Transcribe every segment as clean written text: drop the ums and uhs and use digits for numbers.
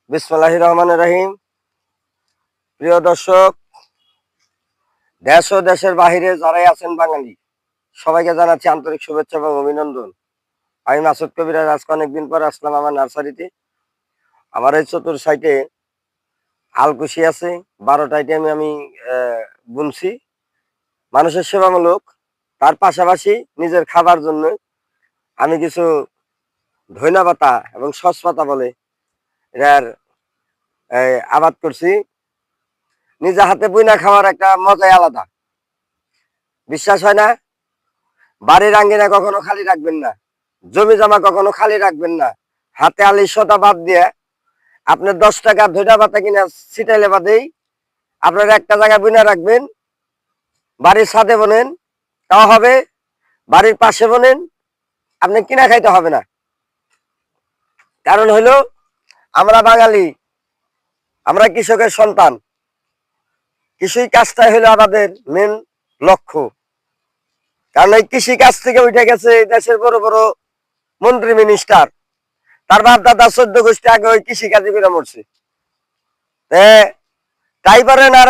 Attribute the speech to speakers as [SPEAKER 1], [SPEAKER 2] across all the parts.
[SPEAKER 1] বিসমিল্লাহির রহমানির রহিম। প্রিয় দর্শক, দেশ ও দেশের বাহিরে যারাই আছেন বাঙালি, সবাইকে জানাচ্ছি আন্তরিক শুভেচ্ছা এবং অভিনন্দন। আমি মাসুদ কবিরাজ। আজকে অনেকদিন পর আসলাম আমার নার্সারিতে। আমার এই চতুর সাইটে আলকুশি আছে, 12টা আইটেম আমি বুনছি মানুষের সেবামূলক। তার পাশাপাশি নিজের খাবার জন্য আমি কিছু ধইনা পাতা এবং সস পাতা বলে এটার আবাদ করছি। নিজে হাতে বুইনা খাওয়ার একটা মজাই আলাদা। বিশ্বাস হয় না? বাড়ির আঙ্গিনা কখনো খালি রাখবেন না, জমি জমা কখনো খালি রাখবেন না। হাতে আলিশতা বাদ দিয়ে আপনার 10 টাকার ধইনা পাতা কিনা ছিটাইলে বাদেই আপনার একটা জায়গায় বুইনা রাখবেন। বাড়ির ছাদে বোনেন তাও হবে, বাড়ির পাশে বোনেন, আপনি কিনা খাইতে হবে না। কারণ হলো আমরা বাঙালি, আমরা কৃষকের সন্তান। কৃষি কাজটাই হলো আমাদের মেন লক্ষ্য। কারণ এই কৃষি কাজ থেকে উঠে গেছে এই দেশের বড় বড় মন্ত্রী মিনিস্টার। তার বাপ দাদা 14 গোষ্ঠী আগে ওই কৃষি কাজে করে মরছে। টাই পারেন আর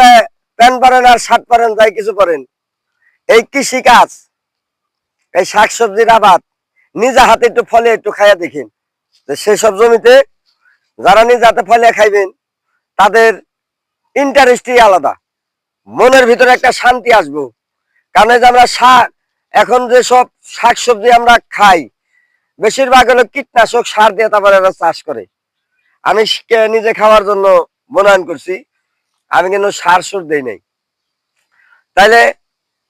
[SPEAKER 1] প্যান্ট পারেন আর শার্ট পারেন, যাই কিছু করেন, এই কৃষি কাজ, এই শাকসবজির আবাদ নিজে হাতে একটু ফলে একটু খাইয়া দেখেন। সেসব জমিতে যারা নিজে হাতে ফলে খাইবেন তাদের ইন্টারেস্টই আলাদা, মনের ভিতরে একটা শান্তি আসবো। কারণ এই যে আমরা এখন যে সব শাকসবজি আমরা খাই, বেশিরভাগ হলো কীটনাশক সার দিয়ে তারপরে এরা চাষ করে। আমি নিজে খাওয়ার জন্য মনোনয়ন করছি, আমি কিন্তু সার সুর দেই নাই। তাইলে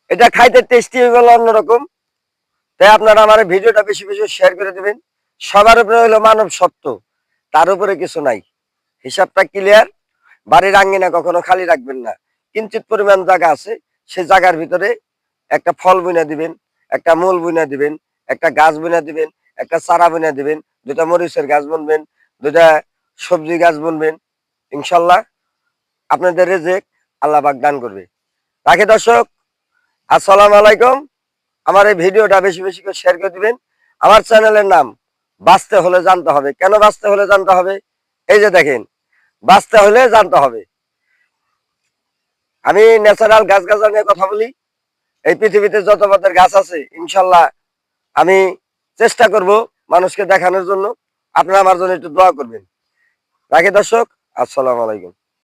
[SPEAKER 1] এটা খাইতে টেস্টি হয়ে গেল অন্যরকম। তাই আপনারা আমার ভিডিওটা বেশি বেশি শেয়ার করে দেবেন। সবার উপরে হলো মানব সত্য, তার উপরে কিছু নাই। হিসাবটা ক্লিয়ার। বাড়ির আঙ্গিনা কখনো খালি রাখবেন না। কিঞ্চিত পরিমাণ জায়গা আছে, সেই জায়গার ভিতরে একটা ফল বুনা দিবেন, একটা মূল বুনা দিবেন, একটা গাছ বুনা দিবেন, একটা চারা বুনা দিবেন, 2টা মরিচের গাছ বুনবেন, 2টা সবজি গাছ বুনবেন। ইনশাল্লাহ আপনাদের রিজিক আল্লাহ পাক দান করবে। রাখি দর্শক, আসসালামু আলাইকুম। আমার এই ভিডিওটা বেশি বেশি করে শেয়ার করে দিবেন। আমার চ্যানেলের নাম বাঁচতে হলে জানতে হবে। কেন বাঁচতে হলে জানতে হবে? এই যে দেখেন, বাঁচতে হলে জানতে হবে। আমি ন্যাচারাল গাছ গাছালি নিয়ে কথা বলি। এই পৃথিবীতে যত পদের গাছ আছে ইনশাল্লাহ আমি চেষ্টা করব মানুষকে দেখানোর জন্য। আপনারা আমার জন্য একটু দোয়া করবেন। রাখি দর্শক, আসসালামু আলাইকুম।